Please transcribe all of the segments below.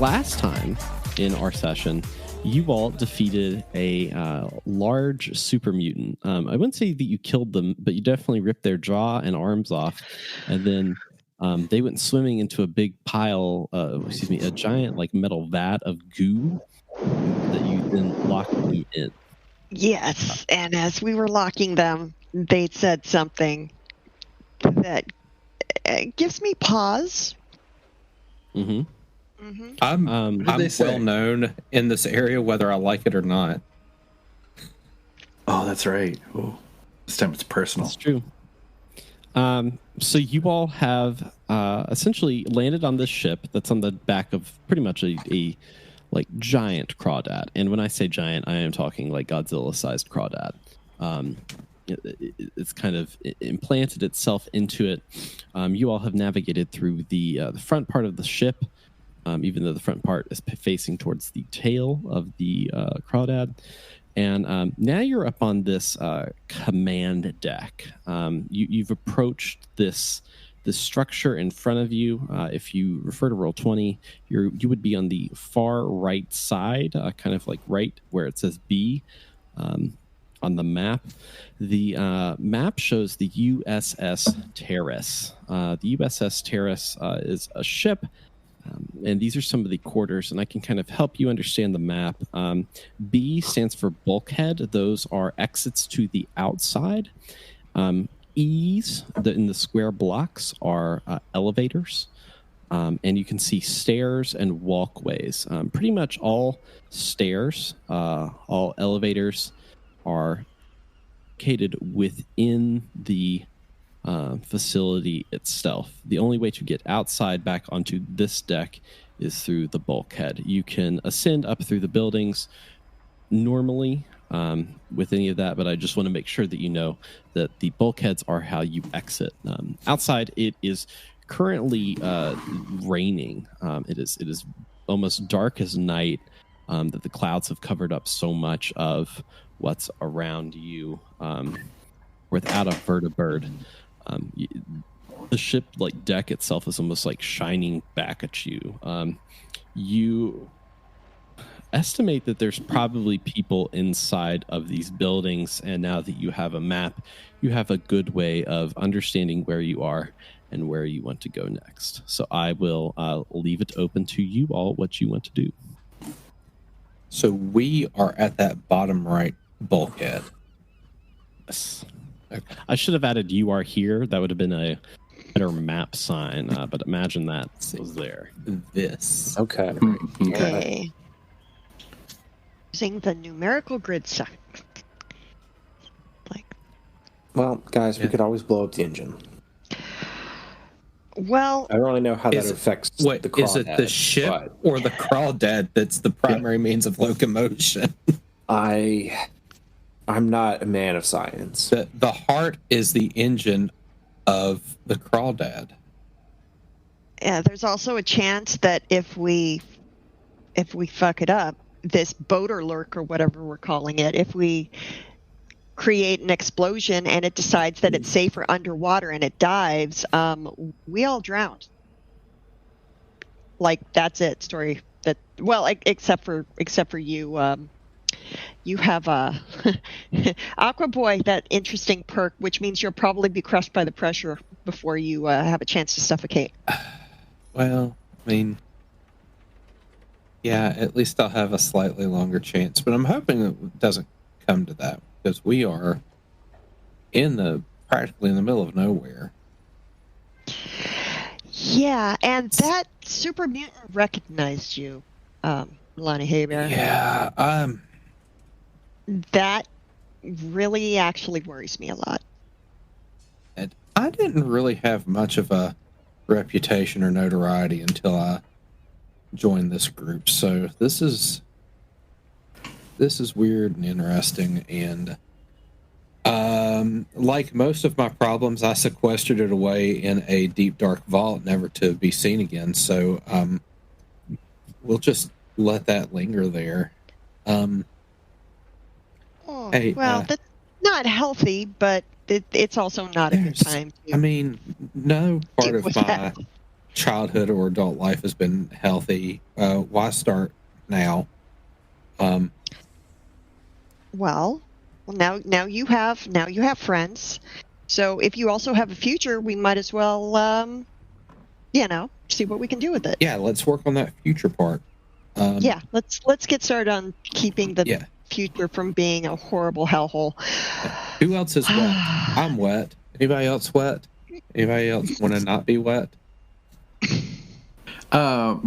last time in our session, you all defeated a large super mutant. I wouldn't say that you killed them, but you definitely ripped their jaw and arms off, and then they went swimming into a big pile, a giant like metal vat of goo that you then locked them in. Yes, and as we were locking them, they said something that gives me pause. Mm-hmm. Mm-hmm. I'm well known in this area, whether I like it or not. Oh, that's right. Oh, this time it's personal. That's true. So you all have essentially landed on this ship that's on the back of pretty much a like giant crawdad. And when I say giant, I am talking like Godzilla-sized crawdad. It's kind of implanted itself into it. You all have navigated through the front part of the ship, even though the front part is facing towards the tail of the crawdad. And now you're up on this command deck. You've approached this structure in front of you. If you refer to roll 20, you would be on the far right side, kind of like right where it says B on the map. The map shows the USS Terrace. The USS Terrace is a ship. And these are some of the quarters, and I can kind of help you understand the map. B stands for bulkhead. Those are exits to the outside. E's in the square blocks are elevators. And you can see stairs and walkways. Pretty much all stairs, all elevators are located within the facility itself. The only way to get outside back onto this deck is through the bulkhead. You can ascend up through the buildings normally with any of that, but I just want to make sure that you know that the bulkheads are how you exit. Outside, it is currently raining. It is almost dark as night, that the clouds have covered up so much of what's around you without a vertibird. The ship like deck itself is almost like shining back at you. You estimate that there's probably people inside of these buildings, and now that you have a map, you have a good way of understanding where you are and where you want to go next. So I will leave it open to you all what you want to do. So we are at that bottom right bulkhead. Yes. Okay. I should have added "you are here." That would have been a better map sign, but imagine that was there. This. Okay. Okay. Using the numerical grid sign. Well, guys, we could always blow up the engine. Well, I don't really know how that affects the crawdad. Is it the ship or the crawdad that's the primary means of locomotion? I'm not a man of science. The heart is the engine of the crawdad. Yeah, there's also a chance that if we fuck it up, this boater lurk or whatever we're calling it, if we create an explosion and it decides that it's safer underwater and it dives, we all drown. Like, that's it. Story that, well, except for you. You have Aqua Boy, that interesting perk, which means you'll probably be crushed by the pressure before you have a chance to suffocate. Well, I mean, yeah, at least I'll have a slightly longer chance, but I'm hoping it doesn't come to that, because we are practically in the middle of nowhere. Yeah, and that super mutant recognized you, Lonnie Haybear. Yeah, that really actually worries me a lot. And I didn't really have much of a reputation or notoriety until I joined this group, so this is weird and interesting, and like most of my problems, I sequestered it away in a deep dark vault, never to be seen again, so we'll just let that linger there. Hey, well, that's not healthy, but it's also not a good time to. I mean, no part of my childhood or adult life has been healthy. Why start now? Well, now you have friends. So if you also have a future, we might as well, see what we can do with it. Yeah, let's work on that future part. Yeah, let's get started on keeping the future from being a horrible hellhole. Who else is wet? I'm wet. Anybody else wet? Anybody else want to not be wet? I'm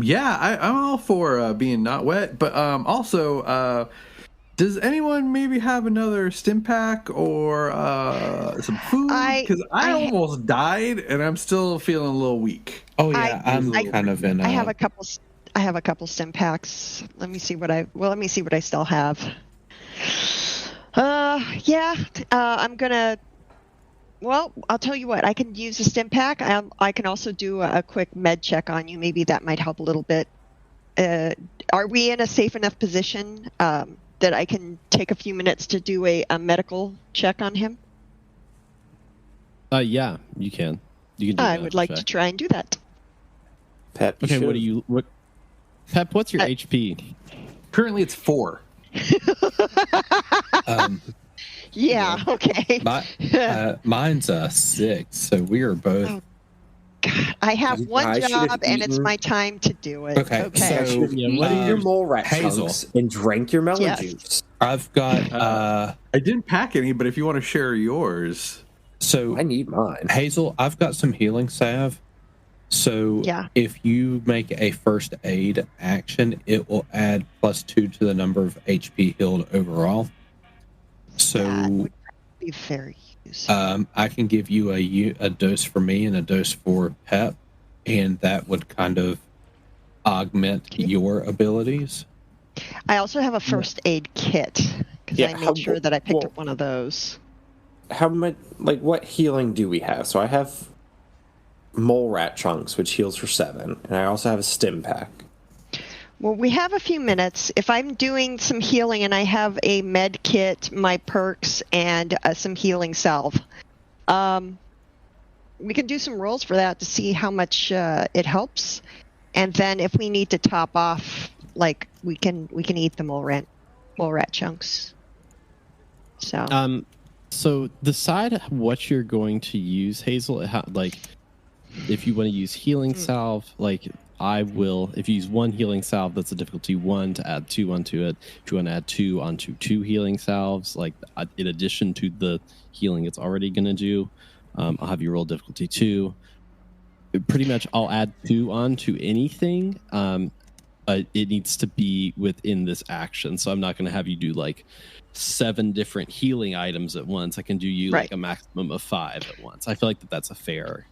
all for being not wet, but also, does anyone maybe have another stim pack or some food? Because I almost died, and I'm still feeling a little weak. Oh yeah, I'm kind of in. I have a couple stim packs. Let me see what I still have. I'm gonna. Well, I'll tell you what. I can use a stim pack. I can also do a quick med check on you. Maybe that might help a little bit. Are we in a safe enough position that I can take a few minutes to do a medical check on him? Yeah, you can. You can. I would like to try and do that. Pep. Okay, Pep, what's your HP? Currently, it's 4. Yeah. Okay. Mine's 6, so we are both. Oh, God, I have one job, and it's my time to do it. Okay. So eat your mole rat chunks and drink your melon juice. I've got. I didn't pack any, but if you want to share yours, so I need mine. Hazel, I've got some healing salve. So if you make a first aid action, it will add +2 to the number of HP healed overall. So that would be very useful. I can give you a dose for me and a dose for Pep, and that would kind of augment your abilities. I also have a first aid kit because I made sure that I picked up one of those. How much? Like, what healing do we have? So I have mole rat chunks, which heals for 7, and I also have a stim pack. Well, we have a few minutes. If I'm doing some healing and I have a med kit, my perks, and some healing salve, we can do some rolls for that to see how much it helps. And then if we need to top off, like we can eat the mole rat chunks. So decide what you're going to use, Hazel. If you want to use healing salve, I will. If you use 1 healing salve, that's a difficulty 1 to add 2 onto it. If you want to add 2 onto 2 healing salves, in addition to the healing it's already going to do, I'll have you roll difficulty 2. Pretty much, I'll add 2 onto anything. But it needs to be within this action. So I'm not going to have you do 7 different healing items at once. I can do you a maximum of 5 at once. I feel like that's a fair.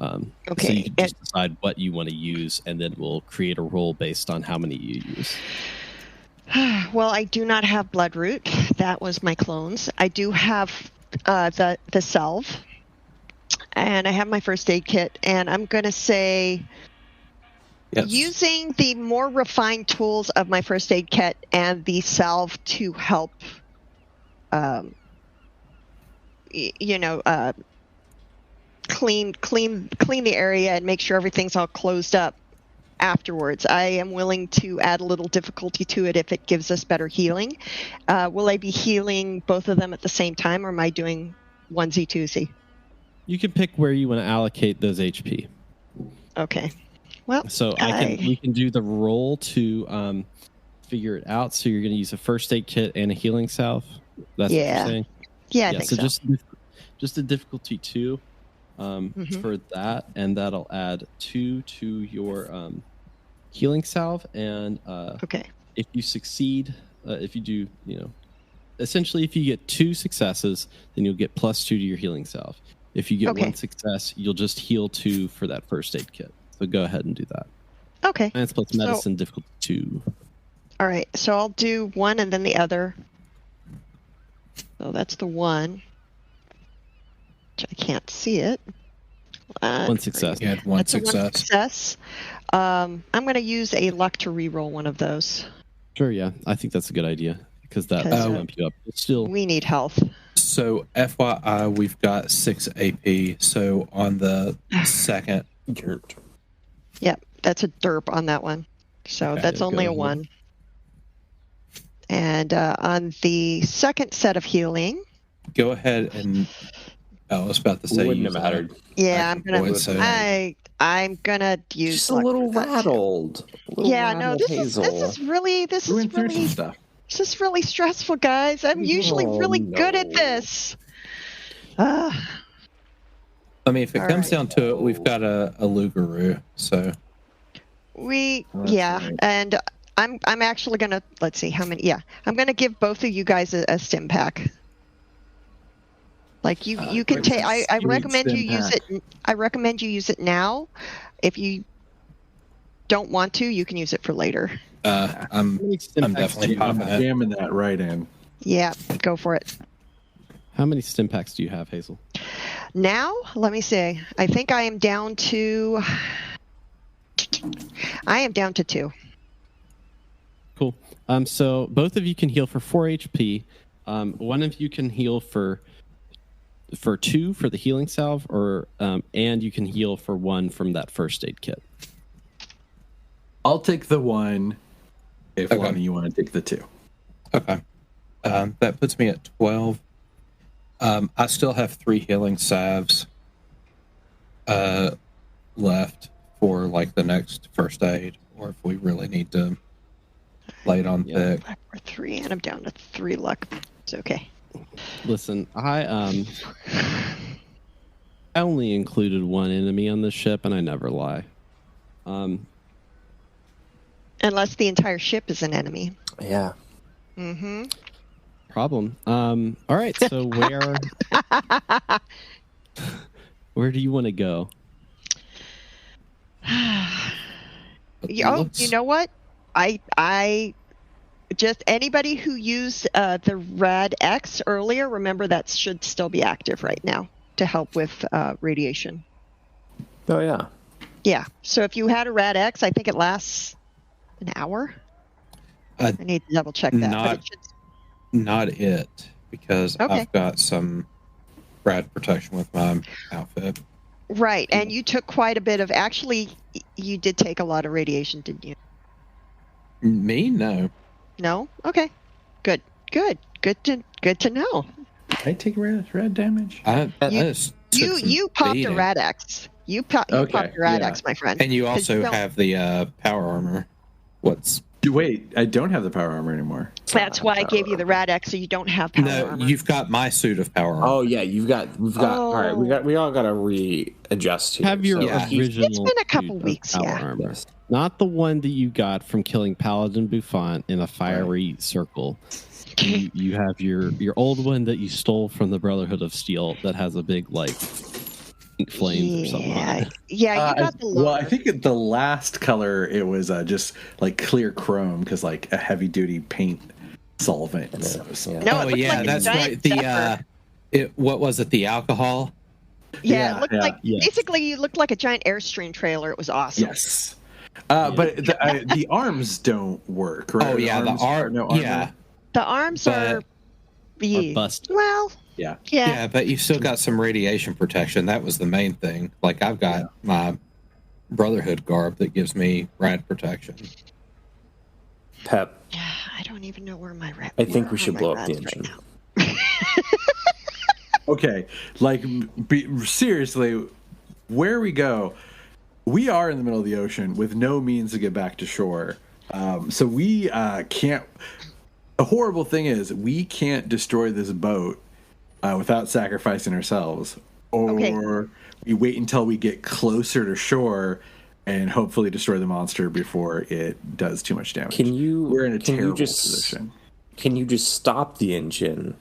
Okay. So you can just decide what you want to use, and then we'll create a roll based on how many you use. Well, I do not have Bloodroot. That was my clones. I do have the salve, and I have my first aid kit. And I'm going to say, using the more refined tools of my first aid kit and the salve to help, clean the area and make sure everything's all closed up afterwards. I am willing to add a little difficulty to it if it gives us better healing. Will I be healing both of them at the same time, or am I doing onesie twosie? You can pick where you want to allocate those HP. Okay. Well, so we can do the roll to figure it out. So you're going to use a first aid kit and a healing salve. That's what you're saying? Yeah, I think so. Just a difficulty 2. For that, and that'll add 2 to your healing salve. And if you succeed, if you do, essentially if you get 2 successes, then you'll get +2 to your healing salve. If you get 1 success, you'll just heal 2 for that first aid kit. So go ahead and do that. Okay. And it's plus medicine difficulty 2. All right, so I'll do 1 and then the other. So that's the 1. I can't see it. 1 success. You had 1 success. 1 success. I'm going to use a luck to reroll one of those. Sure, yeah. I think that's a good idea because that will bump you up. Still, we need health. So, FYI, we've got 6 AP. So, on the second Yep, that's a derp on that one. So that's only a 1. And on the second set of healing, go ahead and I was about to say wouldn't have mattered. Yeah, I'm gonna use just a little rattled. This is really stuff. This is really stressful, guys. I'm usually really good at this. I mean, if it comes down to it, we've got a Lugaroo, so right. And I'm actually gonna let's see how many. Yeah, I'm gonna give both of you guys a stim pack. Like you can take. I recommend you use it. I recommend you use it now. If you don't want to, you can use it for later. I'm definitely jamming that right in. Yeah, go for it. How many stim packs do you have, Hazel? Now, let me see. I think I am down to 2. Cool. So both of you can heal for 4 HP. One of you can heal for 2 for the healing salve, or and you can heal for 1 from that first aid kit. I'll take the 1 if one of you want to take the 2. Okay. That puts me at 12. I still have 3 healing salves left for like the next first aid, or if we really need to lay it on thick. Or 3, and I'm down to 3 luck. It's okay. Listen, I only included 1 enemy on the ship, and I never lie. Unless the entire ship is an enemy. Yeah. Mm-hmm. Problem. All right. So where do you want to go? You know what? I just anybody who used the Rad X earlier, remember that should still be active right now to help with radiation. Oh yeah. Yeah. So if you had a Rad X, I think it lasts an hour. I need to double check that. Not it, because I've got some rad protection with my outfit. Right, and you took quite a bit of. Actually, you did take a lot of radiation, didn't you? Me, no. No. Okay. Good to know. I take rad damage. You popped a Rad-X. You popped a Rad-X, my friend. And you also have the power armor. Wait, I don't have the power armor anymore. That's why I gave you the Rad-X, so you don't have power armor. No, you've got my suit of power armor. Oh yeah, we've got. All right, we all got to readjust here. Have your original. It's been a couple weeks, armor. Yes. Not the one that you got from killing Paladin Buffon in a fiery circle. You have your old one that you stole from the Brotherhood of Steel that has a big pink flames or something on it. Yeah, you got the lower. Well, I think the last color it was just like clear chrome because like a heavy duty paint solvent. No, that's right. What was it? The alcohol. Yeah, it looked like basically you looked like a giant Airstream trailer. It was awesome. Yes. But the arms don't work, right? Oh yeah, the arm. Yeah, the arms are busted. Well, yeah, but you've still got some radiation protection. That was the main thing. Like I've got my Brotherhood garb that gives me rad protection. Pep. I don't even know where my rad. I think we should blow up the engine. Right okay, seriously, where we go. We are in the middle of the ocean with no means to get back to shore. So we can't... The horrible thing is we can't destroy this boat without sacrificing ourselves. Or we wait until we get closer to shore and hopefully destroy the monster before it does too much damage. We're in a terrible position. Can you just stop the engine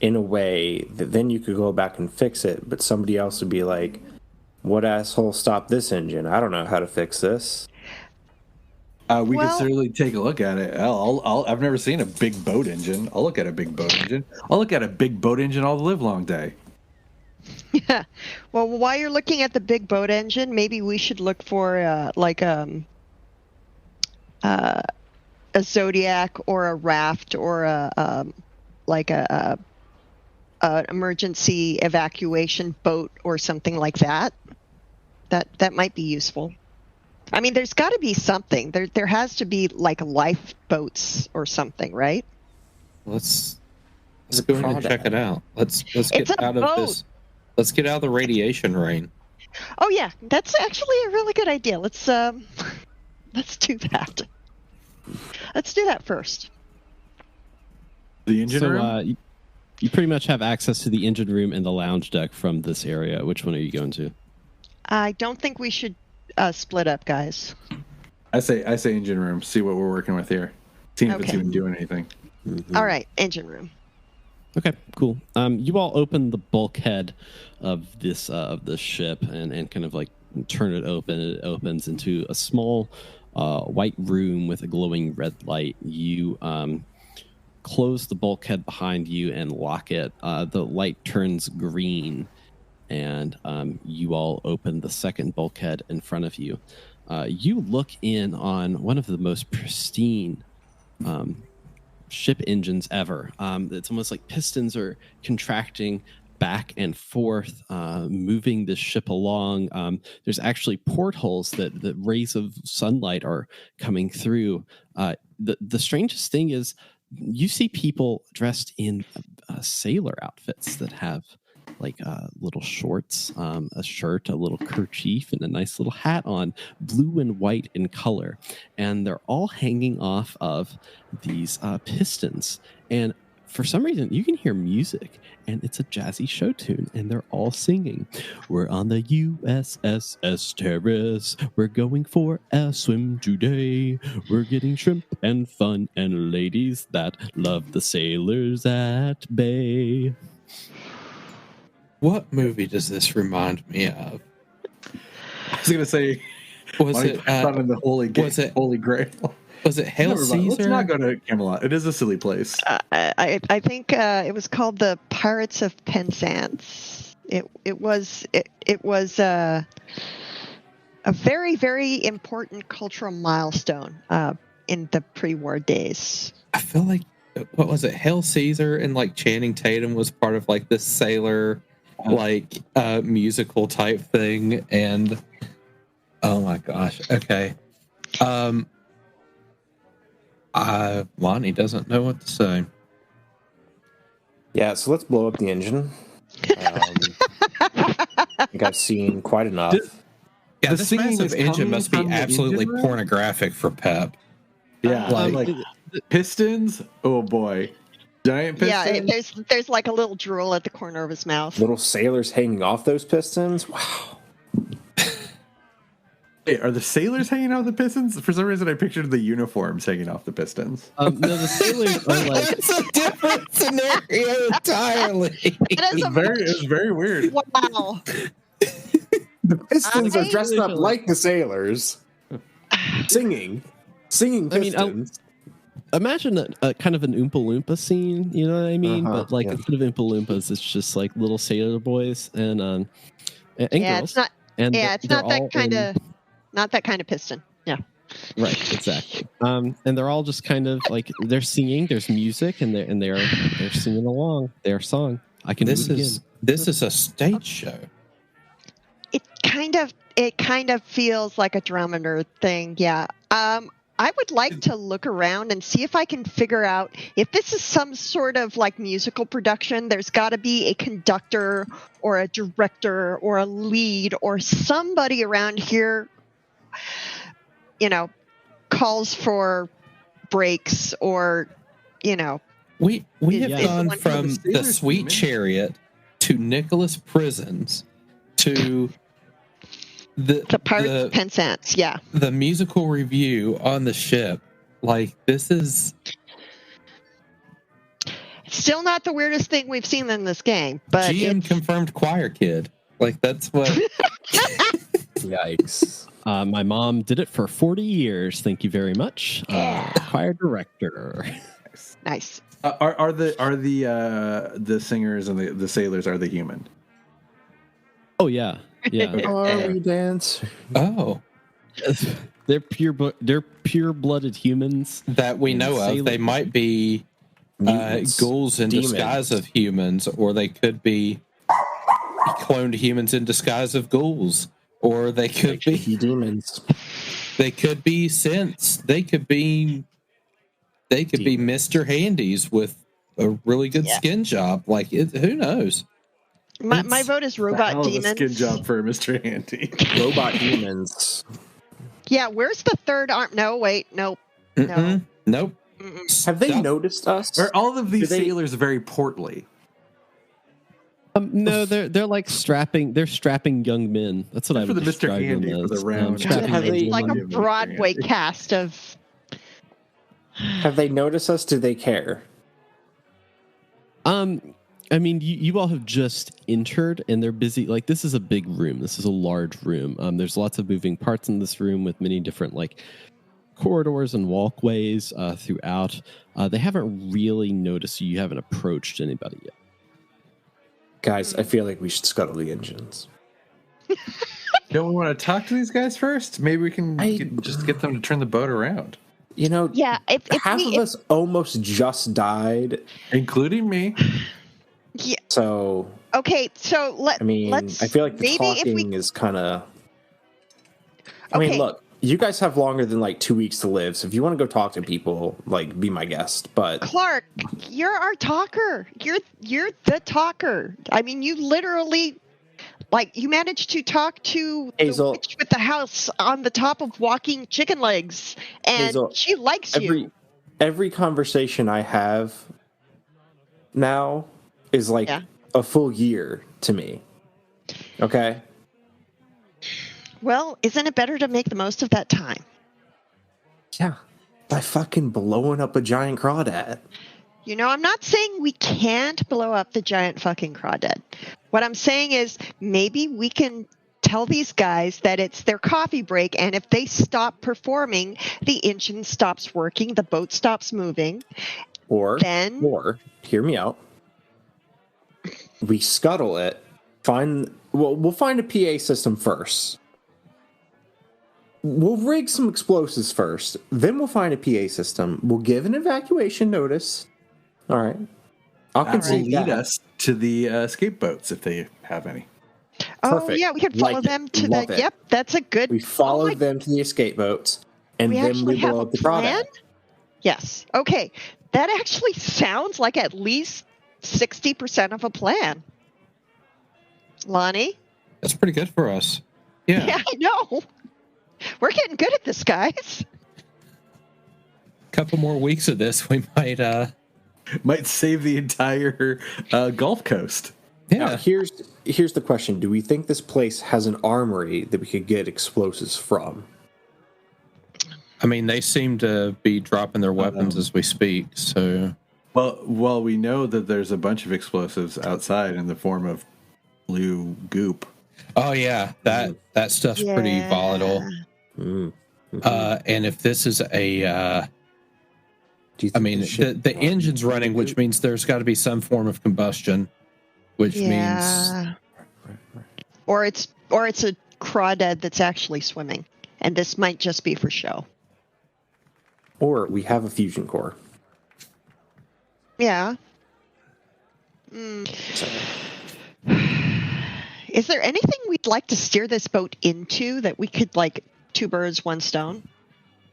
in a way that then you could go back and fix it, but somebody else would be like, what asshole stopped this engine? I don't know how to fix this. We could certainly take a look at it. I've never seen a big boat engine. I'll look at a big boat engine. I'll look at a big boat engine all the live long day. Yeah. Well, while you're looking at the big boat engine, maybe we should look for a Zodiac or a raft or a emergency evacuation boat or something like that. That might be useful. I mean, there's got to be something. There has to be like lifeboats or something, right? Let's go in and check it out. Let's get out of this. Let's get out of the radiation rain. Oh yeah, that's actually a really good idea. Let's do that. Let's do that first. The engine room? You pretty much have access to the engine room and the lounge deck from this area. Which one are you going to? I don't think we should split up, guys. I say engine room. See what we're working with here. See if it's even doing anything. Mm-hmm. All right, engine room. Okay, cool. You all open the bulkhead of this ship and kind of like turn it open. It opens into a small white room with a glowing red light. You close the bulkhead behind you and lock it. The light turns green, and you all open the second bulkhead in front of you. You look in on one of the most pristine ship engines ever. It's almost like pistons are contracting back and forth, moving the ship along. There's actually portholes that rays of sunlight are coming through. The strangest thing is you see people dressed in sailor outfits that have like little shorts, a shirt, a little kerchief, and a nice little hat on, blue and white in color. And they're all hanging off of these pistons. And for some reason, you can hear music, and it's a jazzy show tune, and they're all singing. We're on the USS Terrace. We're going for a swim today. We're getting shrimp and fun and ladies that love the sailors at bay. What movie does this remind me of? I was going to say, was it in the Holy Grail? Was it Hail Caesar? Let's not go to Camelot. It is a silly place. I think it was called the Pirates of Penzance. It was a very, very important cultural milestone in the pre-war days. I feel like, what was it? Hail Caesar, and like Channing Tatum was part of like this sailor like musical type thing, and oh my gosh, okay. Lonnie doesn't know what to say. Yeah, so let's blow up the engine. I think I've seen quite enough. This massive engine must be absolutely pornographic for Pep. Yeah, like pistons. Oh boy, giant pistons. Yeah, there's like a little drool at the corner of his mouth. Little sailors hanging off those pistons. Wow. Hey, are the sailors hanging off the pistons? For some reason, I pictured the uniforms hanging off the pistons. No, the sailors are like... It's a different scenario entirely. It's very weird. Wow. The pistons are dressed up like the sailors. Singing pistons. Imagine a kind of an Oompa Loompa scene, you know what I mean? But like instead of Oompa Loompas, it's just like little sailor boys and girls. It's not. And it's not that kind of. Not that kind of piston. Yeah. Right. Exactly. And they're all just kind of like they're singing. There's music, and they're singing along their song. This is a stage show. It kind of feels like a drama nerd thing. Yeah. I would like to look around and see if I can figure out if this is some sort of like musical production. There's got to be a conductor or a director or a lead or somebody around here, calls for breaks or, We have gone from the Sweet Chariot to Nicholas Prisons to the Pirates of Penzance, yeah. The musical review on the ship. Like, this is still not the weirdest thing we've seen in this game, but GM confirmed choir kid. Like, that's what. Yikes. My mom did it for 40 years. Thank you very much. Choir director. Nice. Are the singers and the sailors, are they human? Oh yeah. Yeah. Are we dance? Oh. They're pure-blooded humans that we know of. They might be ghouls in disguise of humans, or they could be cloned humans in disguise of ghouls, or they could be demons. They could be scents. They could be Mr. Handies with a really good skin job. Like, who knows? My vote is robot demons. Skin job for Mr. Handy. Robot demons. Yeah, where's the third arm? No, wait, nope. No. Nope. Have they noticed us? Are all of these sailors very portly? No, they're like strapping. They're strapping young men. That's what I would describe them as. For the round. It's like a Broadway cast of. Have they noticed us? Do they care? I mean, you all have just entered, and they're busy. Like, this is a big room. This is a large room. There's lots of moving parts in this room with many different like corridors and walkways throughout. They haven't really noticed you. You haven't approached anybody yet. Guys, I feel like we should scuttle the engines. Don't we want to talk to these guys first? Maybe we can just get them to turn the boat around. You know, if half of us almost just died, including me. Yeah. So okay, so let's. I feel like the talking is kind of. I mean, look, you guys have longer than like 2 weeks to live, so if you want to go talk to people, like, be my guest. But Clark, you're our talker. You're the talker. I mean, you literally, like, you managed to talk to Hazel, the witch with the house on the top of walking chicken legs, and Hazel, she likes you. Every conversation I have now is like a full year to me. Okay? Well, isn't it better to make the most of that time? Yeah. By fucking blowing up a giant crawdad. You know, I'm not saying we can't blow up the giant fucking crawdad. What I'm saying is maybe we can tell these guys that it's their coffee break, and if they stop performing, the engine stops working, the boat stops moving. Or hear me out. We scuttle it. We'll find a PA system first. We'll rig some explosives first. Then we'll find a PA system. We'll give an evacuation notice. All right. I'll concede that. Lead us to the escape boats if they have any. Oh, Perfect. yeah, we could follow them to the... Yep, that's a good... We follow them to the escape boats, and then we blow up the crawdad. Yes. Okay. That actually sounds like at least 60% of a plan. Lonnie? That's pretty good for us. Yeah. Yeah, I know. We're getting good at this, guys. Couple more weeks of this, we might save the entire Gulf Coast. Yeah. Now, here's the question: do we think this place has an armory that we could get explosives from? I mean, they seem to be dropping their weapons as we speak. So, well, we know that there's a bunch of explosives outside in the form of blue goop. Oh yeah, that stuff's pretty volatile. Mm-hmm. And if this is the engine's running, which means there's got to be some form of combustion, which means, or it's a crawdad that's actually swimming, and this might just be for show. Or we have a fusion core. Yeah. Is there anything we'd like to steer this boat into that we could, like, 2 birds, 1 stone?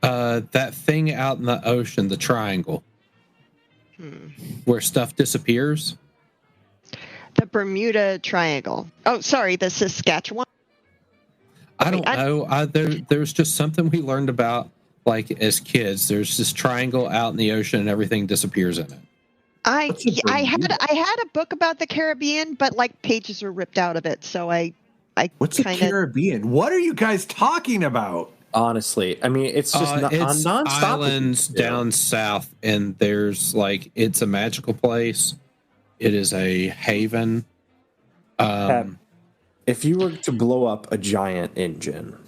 That thing out in the ocean, the triangle, where stuff disappears. The Bermuda Triangle. Oh, sorry, the Saskatchewan. I don't know. There's just something we learned about, like, as kids. There's this triangle out in the ocean, and everything disappears in it. I had a book about the Caribbean, but like pages were ripped out of it, so I What's the Caribbean? What are you guys talking about? Honestly, I mean, it's just it's nonstop islands down south, and there's it's a magical place. It is a haven. If you were to blow up a giant engine,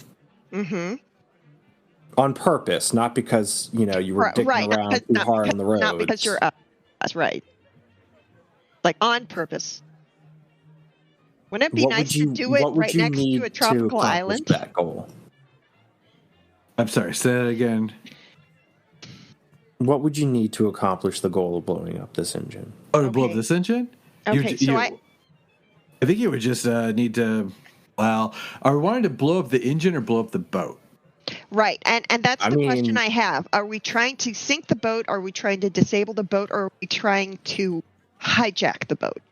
on purpose, not because you were dicking around too hard on the road, not because you're up. That's right. Like, on purpose. Wouldn't it be nice to do it right next to a tropical island? That goal? I'm sorry, say that again. What would you need to accomplish the goal of blowing up this engine? Oh, to blow up this engine? Okay, I think you would just need to... Well, are we wanting to blow up the engine or blow up the boat? Right. And that's the question I have. Are we trying to sink the boat? Are we trying to disable the boat? Or are we trying to hijack the boat?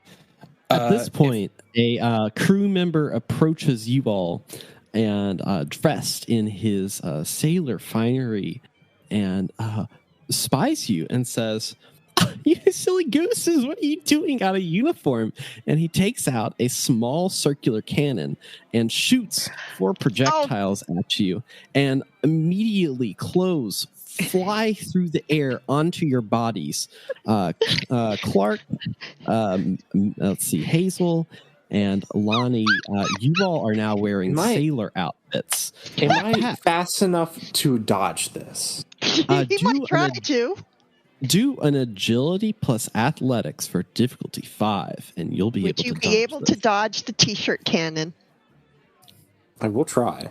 At this point, a crew member approaches you all and dressed in his sailor finery and spies you and says, "You silly gooses, what are you doing out of uniform?" And he takes out a small circular cannon and shoots 4 projectiles at you, and immediately clothes fly through the air onto your bodies. Clark, let's see, Hazel, and Lonnie, you all are now wearing sailor outfits. Am I fast enough to dodge this? He might try to. Do an agility plus athletics for difficulty 5, and you'll be able to dodge Would you be able to dodge the t-shirt cannon? I will try.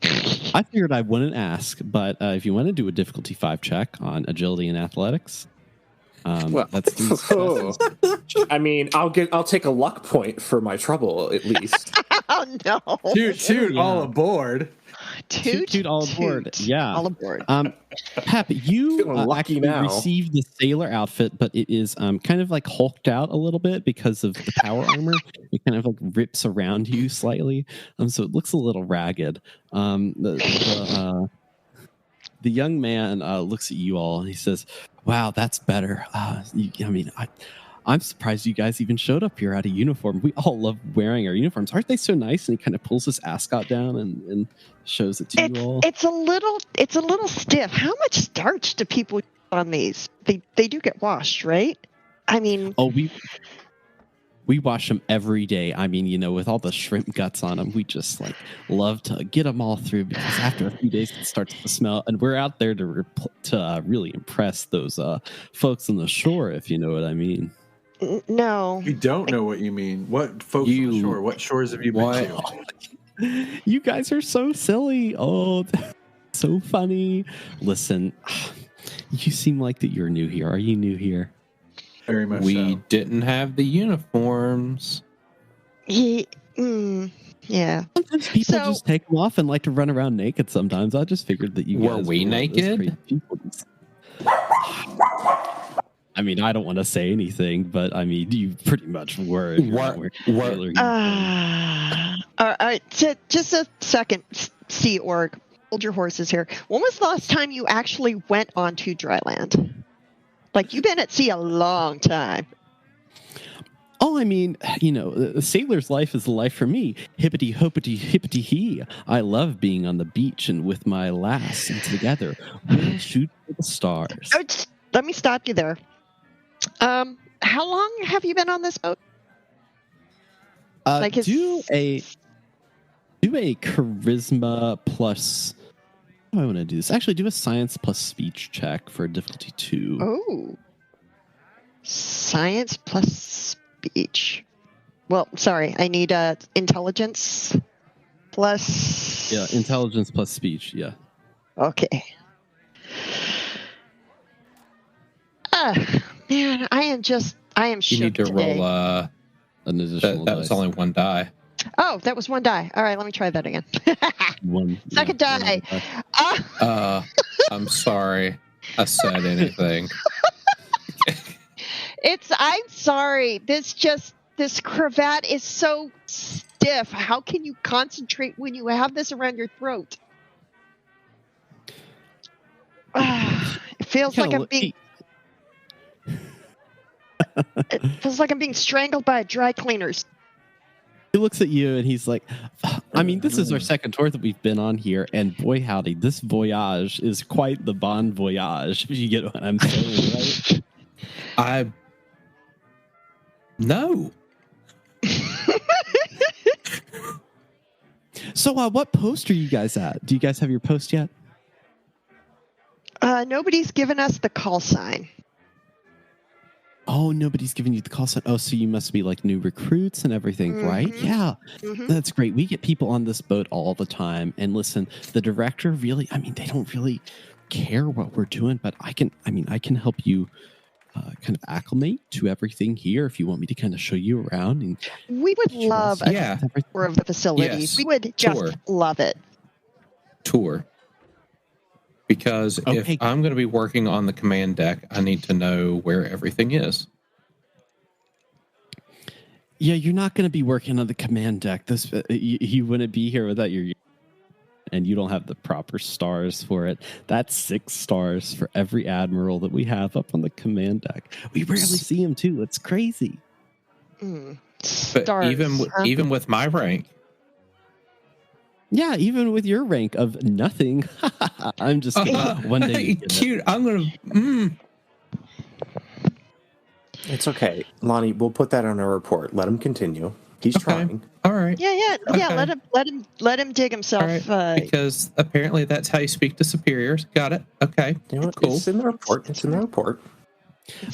I figured I wouldn't ask, but if you want to do a difficulty 5 check on agility and athletics, that's 3 I mean, I'll take a luck point for my trouble at least. Oh no! Toot all aboard. Toot all aboard. Yeah, all aboard. Pep, you actually received the sailor outfit, but it is kind of like hulked out a little bit because of the power armor. It kind of like rips around you slightly, so it looks a little ragged. The young man looks at you all and he says, "Wow, that's better. I'm surprised you guys even showed up here out of uniform. We all love wearing our uniforms. Aren't they so nice?" And he kind of pulls his ascot down and shows it to you all. It's a little stiff. How much starch do people use on these? They do get washed, right? I mean, we wash them every day. I mean, with all the shrimp guts on them, we just love to get them all through, because after a few days it starts to smell, and we're out there to really impress those folks on the shore, if you know what I mean. No, we don't know what you mean. What folks on the shore? What shores have you been to? You guys are so silly. Oh, so funny. Listen, you seem like that you're new here. Are you new here? Very much. We didn't have the uniforms. Yeah. Sometimes people just take them off and like to run around naked. Sometimes I just figured that you guys were we naked? I mean, I don't want to say anything, but I mean, you pretty much were. All right, just a second, Sea Org. Hold your horses here. When was the last time you actually went onto dry land? You've been at sea a long time. Oh, I mean, a sailor's life is the life for me. Hippity hoppity hippity hee. I love being on the beach and with my lass, and together we'll shoot for the stars. Let me stop you there. How long have you been on this boat? Do a charisma plus. How do I want to do this? Actually, do a science plus speech check for difficulty 2. Oh, science plus speech. Well, sorry, I need intelligence plus. Yeah, intelligence plus speech. Yeah. Okay. Man, I am shook. You need to today. roll an additional that was only one die. Oh, that was one die. All right, let me try that again. Second die. I'm sorry I said anything. I'm sorry. This cravat is so stiff. How can you concentrate when you have this around your throat? It feels like I'm being... It feels like I'm being strangled by a dry cleaners. He looks at you and he's like, I mean, this is our second tour that we've been on here, and boy howdy, this voyage is quite the bon voyage, if you get what I'm saying, right? No. So what post are you guys at? Do you guys have your post yet? Nobody's given us the call sign. Oh, nobody's giving you the call sign. Oh, so you must be new recruits and everything, right? Yeah, That's great. We get people on this boat all the time. And listen, the director really, they don't really care what we're doing, but I can help you kind of acclimate to everything here if you want me to kind of show you around. And we would love a tour of the facilities. Yes. We would just love it. Tour. Because if I'm going to be working on the command deck, I need to know where everything is. Yeah, you're not going to be working on the command deck. This you wouldn't be here without your, and you don't have the proper stars for it. That's 6 stars for every admiral that we have up on the command deck. We rarely see him too. It's crazy. But even with my rank. Yeah, even with your rank of nothing. I'm just kidding. One day. Cute. I'm going to. It's okay, Lonnie. We'll put that on our report. Let him continue. He's trying. All right. Yeah. Okay. Let him dig himself. Right. Because apparently that's how you speak to superiors. Got it. Okay. You know what? Cool. It's in the report. It's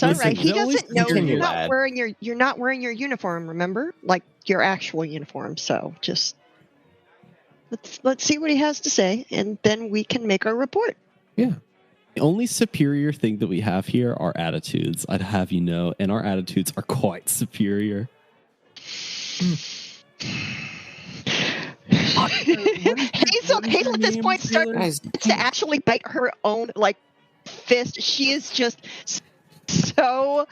all right. He doesn't know you're not wearing your uniform. Remember, like your actual uniform. So just let's see what he has to say, and then we can make our report. Yeah. The only superior thing that we have here are attitudes, I'd have you know, and our attitudes are quite superior. Hazel at this point starts to actually bite her own fist. She is just so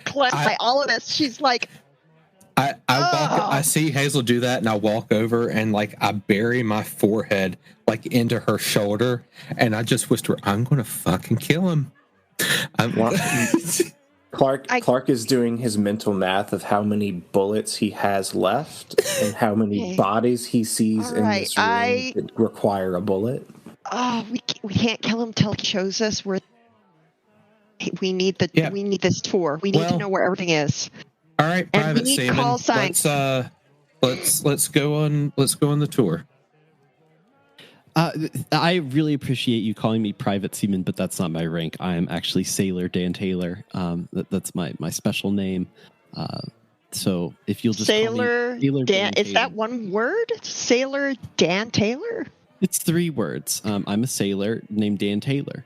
clenched by all of this. She's like, I see Hazel do that, and I walk over and I bury my forehead into her shoulder, and I just whisper, "I'm going to fucking kill him." Clark is doing his mental math of how many bullets he has left and how many bodies he sees in this room that require a bullet. Oh, we can't kill him till he shows us where. We need this tour. We need to know where everything is. All right, Private Seaman. Let's go on the tour. I really appreciate you calling me Private Seaman, but that's not my rank. I am actually Sailor Dan Taylor. That's my special name. So if you'll just Sailor call me Sailor Dan, is that one word? Sailor Dan Taylor? It's 3 words. I'm a sailor named Dan Taylor.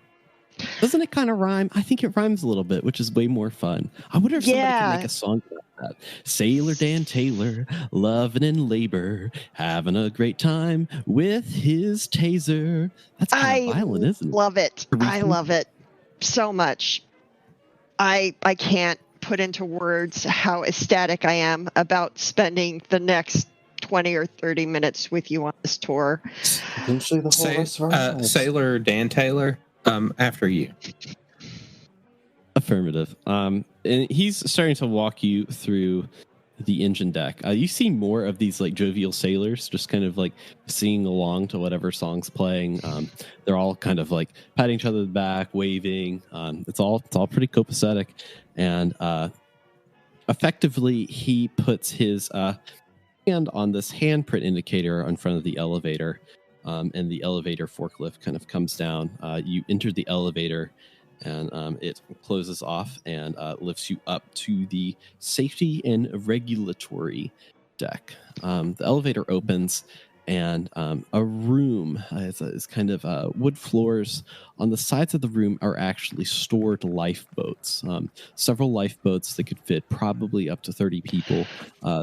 Doesn't it kind of rhyme? I think it rhymes a little bit, which is way more fun. I wonder if somebody could make a song about that. Sailor Dan Taylor, loving in labor, having a great time with his taser. That's kind of violent, isn't it? I love it so much. I can't put into words how ecstatic I am about spending the next 20 or 30 minutes with you on this tour. Eventually the whole rest of our lives. Sailor Dan Taylor. After you. Affirmative. And he's starting to walk you through the engine deck. You see more of these jovial sailors just kind of singing along to whatever song's playing. They're all kind of patting each other on the back, waving. It's all pretty copacetic. And effectively, he puts his hand on this handprint indicator in front of the elevator. And the elevator forklift kind of comes down. You enter the elevator, and it closes off and lifts you up to the safety and regulatory deck. The elevator opens, and a room is kind of wood floors. On the sides of the room are actually stored lifeboats. Several lifeboats that could fit probably up to 30 people.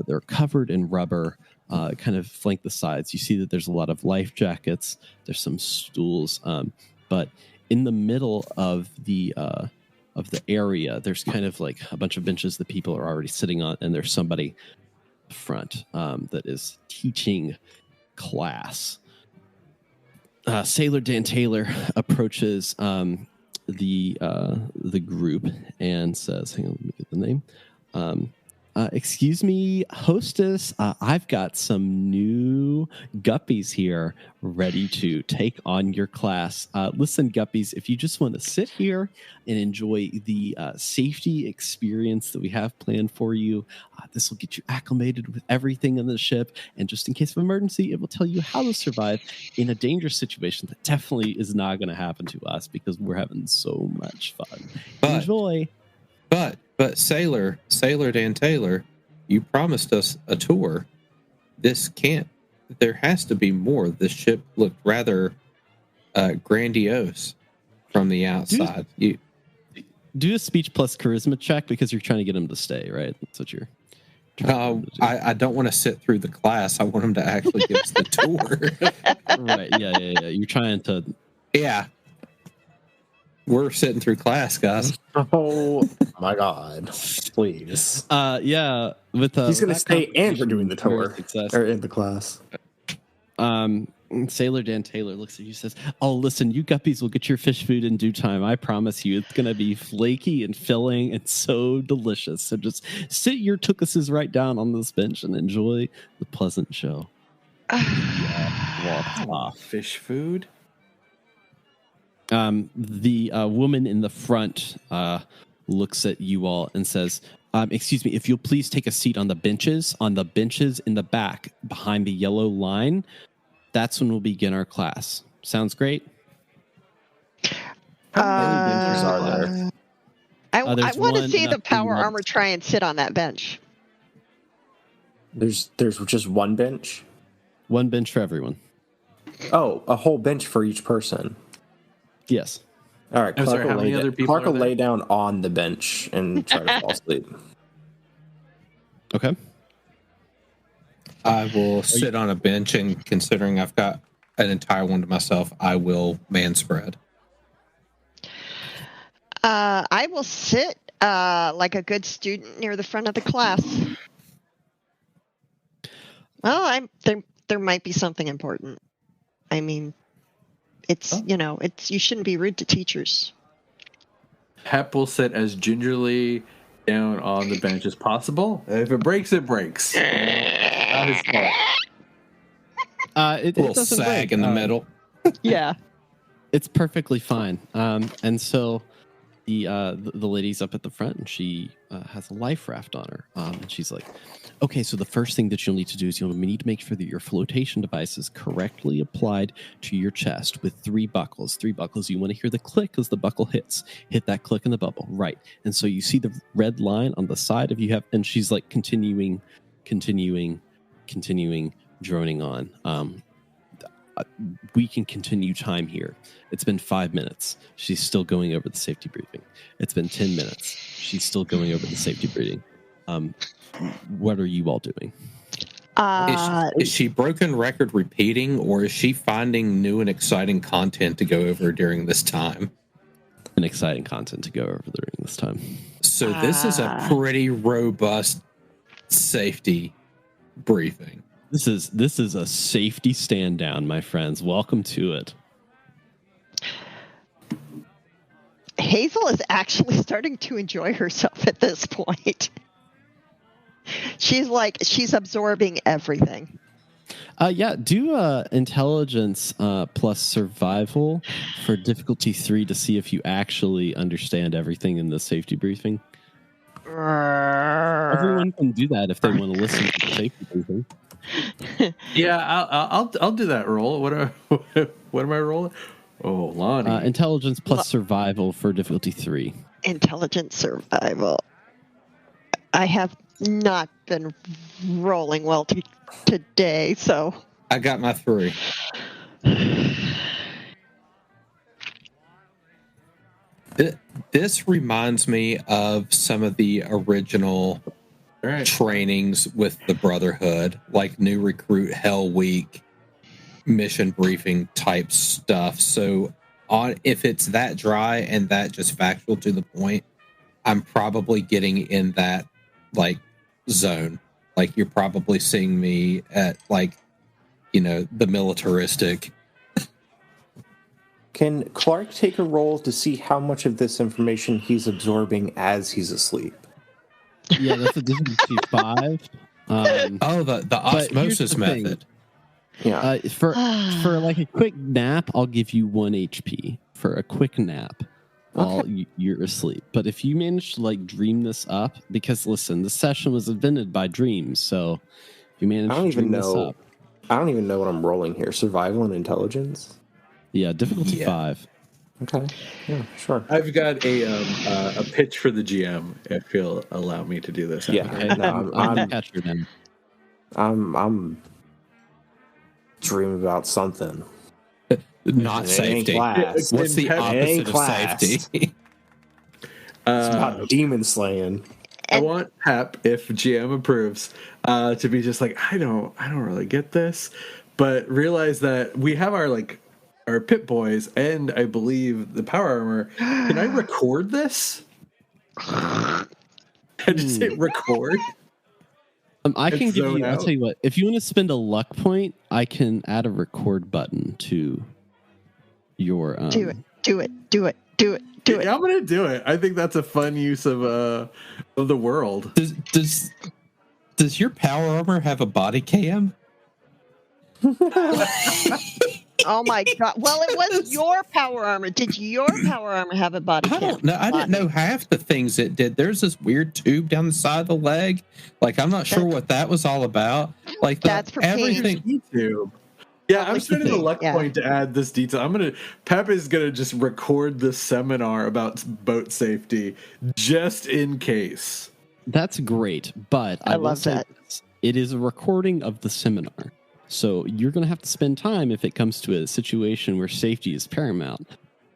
They're covered in rubber. Kind of flank the sides. You see that there's a lot of life jackets. There's some stools, but in the middle of the area, there's kind of a bunch of benches that people are already sitting on, and there's somebody front that is teaching class. Sailor Dan Taylor approaches the group and says, "Hang on, let me get the name." Excuse me, hostess. I've got some new guppies here ready to take on your class. Listen, guppies, if you just want to sit here and enjoy the safety experience that we have planned for you, this will get you acclimated with everything on the ship. And just in case of emergency, it will tell you how to survive in a dangerous situation that definitely is not going to happen to us because we're having so much fun. Enjoy. But Sailor Dan Taylor, you promised us a tour. This can't. There has to be more. The ship looked rather grandiose from the outside. Do a speech plus charisma check because you're trying to get him to stay, right? That's what you're trying to do. I don't want to sit through the class. I want him to actually give us the tour. Right. Yeah. You're trying to Yeah. We're sitting through class, guys. Oh my god! Please. Yeah. With he's going to stay, and we're doing the tour or in the class. Sailor Dan Taylor looks at you and says, "Oh, listen, you guppies will get your fish food in due time. I promise you, it's going to be flaky and filling and so delicious. So just sit your tookuses right down on this bench and enjoy the pleasant show." Fish food. The woman in the front looks at you all and says, "Excuse me, if you'll please take a seat on the benches in the back behind the yellow line. That's when we'll begin our class. Sounds great." How many benches are there? I want to see the power armor try and sit on that bench. There's just one bench? One bench for everyone. Oh, a whole bench for each person. Yes. All right. Clark will lay down on the bench and try to fall asleep. Okay. I will sit on a bench, and considering I've got an entire one to myself, I will man spread. I will sit like a good student near the front of the class. Well, there might be something important. I mean, it's you shouldn't be rude to teachers. Hep will sit as gingerly down on the bench as possible. If it breaks, it breaks. Not his fault. It a little doesn't sag break. in the middle. Yeah, it's perfectly fine. And so the lady's up at the front, and she has a life raft on her. And she's like, "Okay, so the first thing that you'll need to do is you'll need to make sure that your flotation device is correctly applied to your chest with 3 buckles. 3 buckles. You want to hear the click as the buckle hits. Hit that click in the bubble, right? And so you see the red line on the side of you have." And she's like continuing, droning on. We can continue time here. It's been 5 minutes. She's still going over the safety briefing. It's been 10 minutes. She's still going over the safety briefing. What are you all doing? Is she broken record repeating, or is she finding new and exciting content to go over during this time? An exciting content to go over during this time. So this is a pretty robust safety briefing. This is a safety stand down, my friends. Welcome to it. Hazel is actually starting to enjoy herself at this point. She's absorbing everything. Do intelligence plus survival for difficulty 3 to see if you actually understand everything in the safety briefing. Everyone can do that if they want to listen to the safety briefing. Yeah, I'll do that roll. What am I rolling? Oh, Lonnie. Intelligence plus survival for difficulty 3. Intelligence survival. I have not been rolling well today, so I got my 3. This reminds me of some of the original trainings with the Brotherhood, like New Recruit, Hell Week, mission briefing type stuff. So if it's that dry and that just factual to the point, I'm probably getting in that like zone. Like you're probably seeing me at the militaristic. Can Clark take a roll to see how much of this information he's absorbing as he's asleep? Yeah, that's a difficulty 5. The osmosis method. Yeah. For like a quick nap, I'll give you 1 HP for a quick nap while you're asleep. But if you manage to dream this up, because listen, the session was invented by dreams, so if you manage to dream this up. I don't even know what I'm rolling here. Survival and intelligence? Yeah, difficulty 5. Okay. Yeah, sure. I've got a pitch for the GM if he'll allow me to do this. Yeah, no, I'm catcher then. I'm dreaming about something. Not safety. What's the opposite of safety? It's about demon slaying. I want Hep, if GM approves, to be just like, I don't really get this, but realize that we have our our Pip Boys, and I believe the Power Armor. Can I record this? I just hit record. I can give you. I'll tell you what. If you want to spend a luck point, I can add a record button to your. Do it. Yeah, I'm gonna do it. I think that's a fun use of the world. Does your Power Armor have a body cam? Oh my god! Well, it was your Power Armor. Did your Power Armor have a body cam? I don't know. I didn't know half the things it did. There's this weird tube down the side of the leg. Like, I'm not sure what that was all about. Like, that's for everything. YouTube. Yeah, I'm spending a luck point to add this detail. Pep is gonna just record this seminar about boat safety just in case. That's great, but I love that. It is a recording of the seminar. So you're going to have to spend time, if it comes to a situation where safety is paramount,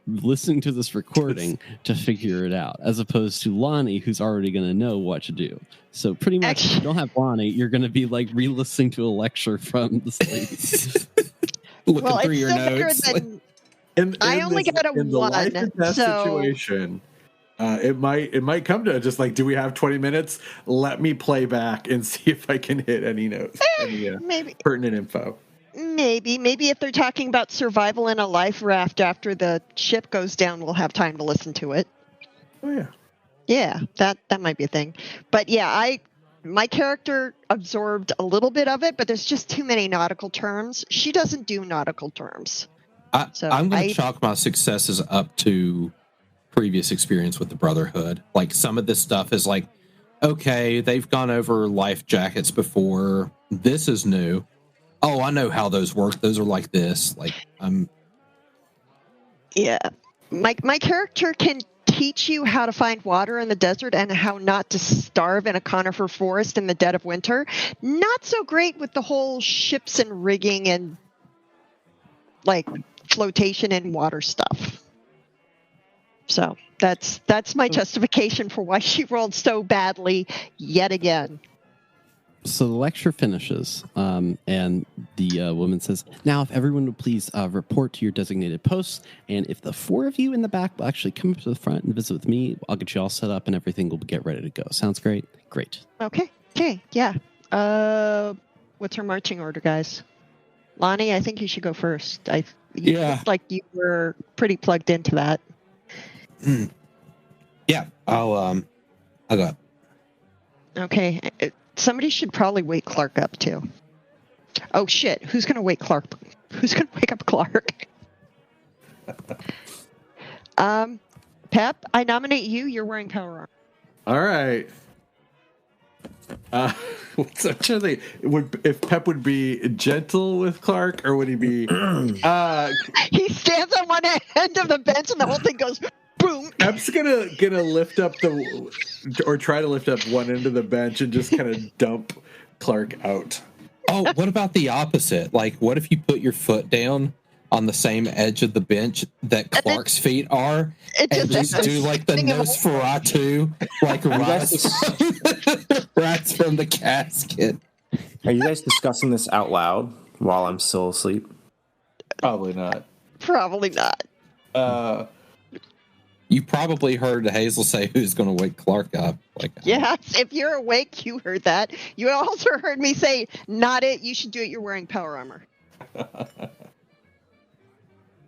listening to this recording to figure it out, as opposed to Lonnie, who's already going to know what to do. So pretty much, if you don't have Lonnie, you're going to be like re-listening to a lecture from the ladies. Looking through your notes. I only got a 1. Situation. It might come to just like, do we have 20 minutes? Let me play back and see if I can hit any notes, maybe pertinent info. Maybe if they're talking about survival in a life raft after the ship goes down, we'll have time to listen to it. Oh yeah, that might be a thing. But yeah, my character absorbed a little bit of it, but there's just too many nautical terms. She doesn't do nautical terms. I'm going to chalk my successes up to previous experience with the Brotherhood. Like, some of this stuff is like, okay, they've gone over life jackets before. This is new. Oh, I know how those work. Those are like this. Like, yeah, my character can teach you how to find water in the desert and how not to starve in a conifer forest in the dead of winter. Not so great with the whole ships and rigging and like flotation and water stuff. So that's my justification for why she rolled so badly yet again. So the lecture finishes, and the woman says, now, if everyone would please report to your designated posts, and if the 4 of you in the back will actually come up to the front and visit with me, I'll get you all set up and everything will get ready to go. Sounds great? Great. Okay, yeah. What's her marching order, guys? Lonnie, I think you should go first. You looked like you were pretty plugged into that. Yeah, I'll go. Okay, somebody should probably wake Clark up too. Oh shit! Who's gonna wake Clark? Who's gonna wake up Clark? Pep, I nominate you. You're wearing power armor. All right. If Pep would be gentle with Clark, or would he be? He stands on one end of the bench, and the whole thing goes boom. Pep's gonna lift up or try to lift up one end of the bench and just kind of dump Clark out. Oh, what about the opposite? Like, what if you put your foot down on the same edge of the bench that Clark's feet are, and just do like the Nosferatu, like rats from the casket? Are you guys discussing this out loud while I'm still asleep? Probably not. You probably heard Hazel say who's going to wake Clark up. Like, yes, if you're awake, you heard that. You also heard me say, not it, you should do it, you're wearing power armor.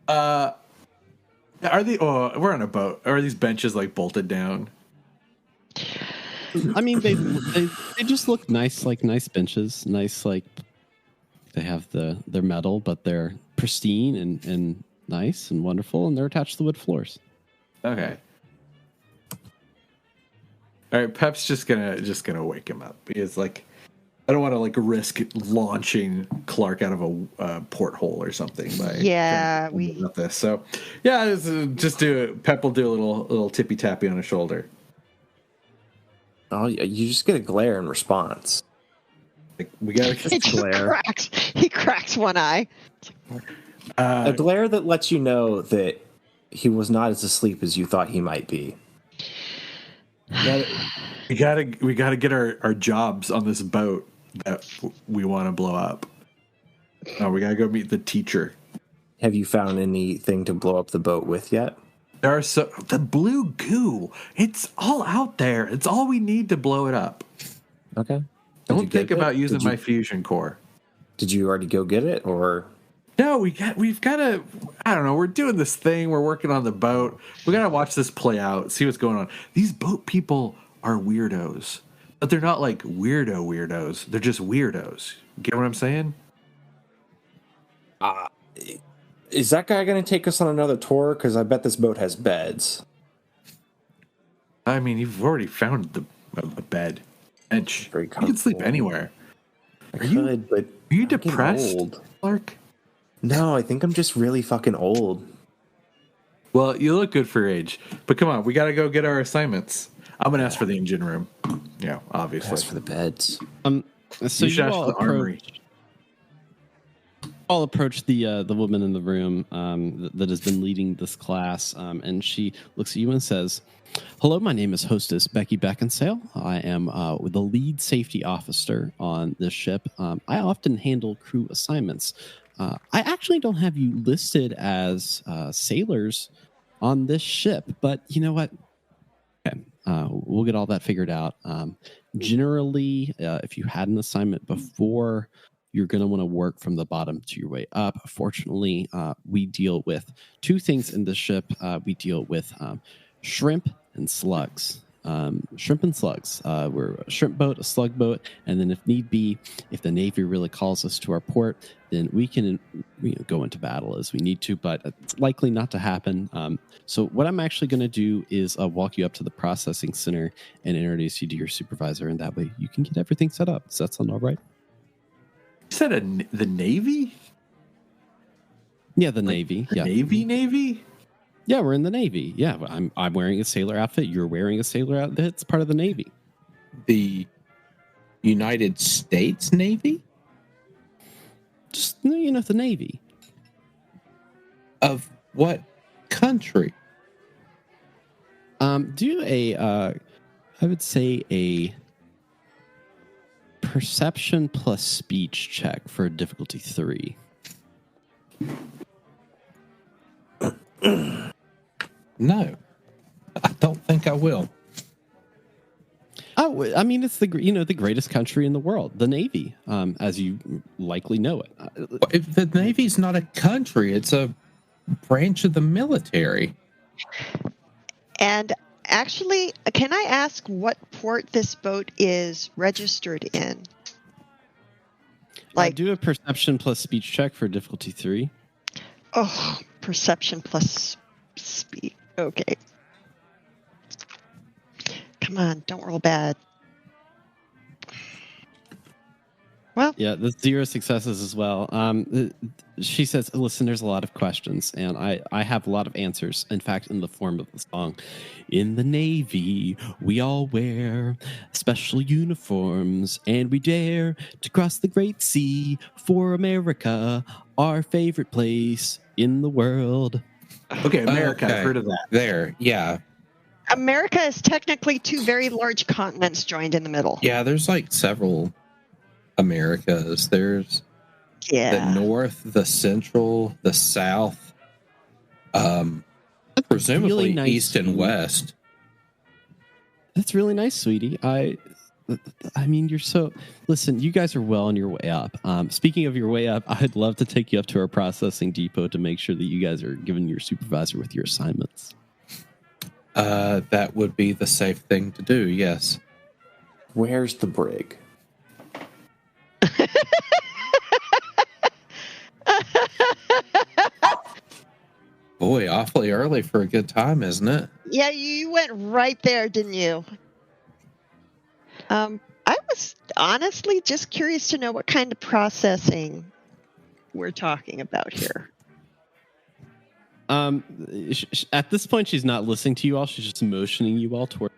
We're on a boat. Are these benches like bolted down? I mean, they just look nice, like nice benches. Nice, like they have their metal, but they're pristine and nice and wonderful, and they're attached to wood floors. Okay. All right, Pep's just gonna wake him up. Because like, I don't want to like risk launching Clark out of a porthole or something. About this. So yeah, just do it. Pep will do a little tippy tappy on his shoulder. Oh, you just get a glare in response. Like, we gotta glare. He cracks one eye. A glare that lets you know that he was not as asleep as you thought he might be. We gotta get our jobs on this boat that we want to blow up. We gotta go meet the teacher. Have you found anything to blow up the boat with yet? There are the blue goo. It's all out there. It's all we need to blow it up. Okay. Don't think about using my fusion core. Did you already go get it, or? No, we've got to. I don't know. We're doing this thing. We're working on the boat. We got to watch this play out. See what's going on. These boat people are weirdos, but they're not like weirdos. They're just weirdos. Get what I'm saying? Is that guy going to take us on another tour? Because I bet this boat has beds. I mean, you've already found a bed. Bench. You can sleep anywhere. Are you depressed, Clark? No, I think I'm just really fucking old. Well, you look good for your age. But come on, we got to go get our assignments. I'm going to ask for the engine room. Yeah, obviously. Ask for the beds. So you all approach the woman in the room that has been leading this class, and she looks at you and says, "Hello, my name is hostess Becky Beckinsale. I am the lead safety officer on this ship. I often handle crew assignments. I actually don't have you listed as sailors on this ship, but you know what? Okay, we'll get all that figured out. Generally, if you had an assignment before, you're going to want to work from the bottom to your way up. Fortunately, we deal with two things in this ship. We deal with shrimp and slugs. Shrimp and slugs. We're a shrimp boat, a slug boat, and then if need be, if the Navy really calls us to our port, then we can go into battle as we need to, but it's likely not to happen. So what I'm actually going to do is walk you up to the processing center and introduce you to your supervisor, and that way you can get everything set up. Does that sound all right? You said the Navy? Yeah, the Navy. Yeah. Navy? Yeah, we're in the Navy. Yeah, I'm wearing a sailor outfit. You're wearing a sailor outfit. It's part of the Navy. The United States Navy? Just, the Navy. Of what country? Do I would say a perception plus speech check for difficulty 3. No, I don't think I will. Oh, I mean, it's the greatest country in the world, the Navy, as you likely know it. If the Navy's not a country, it's a branch of the military. And actually, can I ask what port this boat is registered in? Do a perception plus speech check for difficulty 3. Oh, perception plus speed. Okay. Come on, don't roll bad. Well, yeah, the 0 successes as well. She says, "Listen, there's a lot of questions, and I have a lot of answers. In fact, in the form of the song, in the Navy, we all wear special uniforms, and we dare to cross the great sea for America, our favorite place in the world." Okay, America. I've heard of that. There, yeah. America is technically 2 very large continents joined in the middle. Yeah, there's like several Americas. There's the North, the Central, the South, presumably really nice, East and West. That's really nice, sweetie. I mean, you're so... Listen, you guys are well on your way up. Speaking of your way up, I'd love to take you up to our processing depot to make sure that you guys are giving your supervisor with your assignments. That would be the safe thing to do, yes. Where's the brig? Boy, awfully early for a good time, isn't it? Yeah, you went right there, didn't you? I was honestly just curious to know what kind of processing we're talking about here. At this point, she's not listening to you all. She's just motioning you all toward.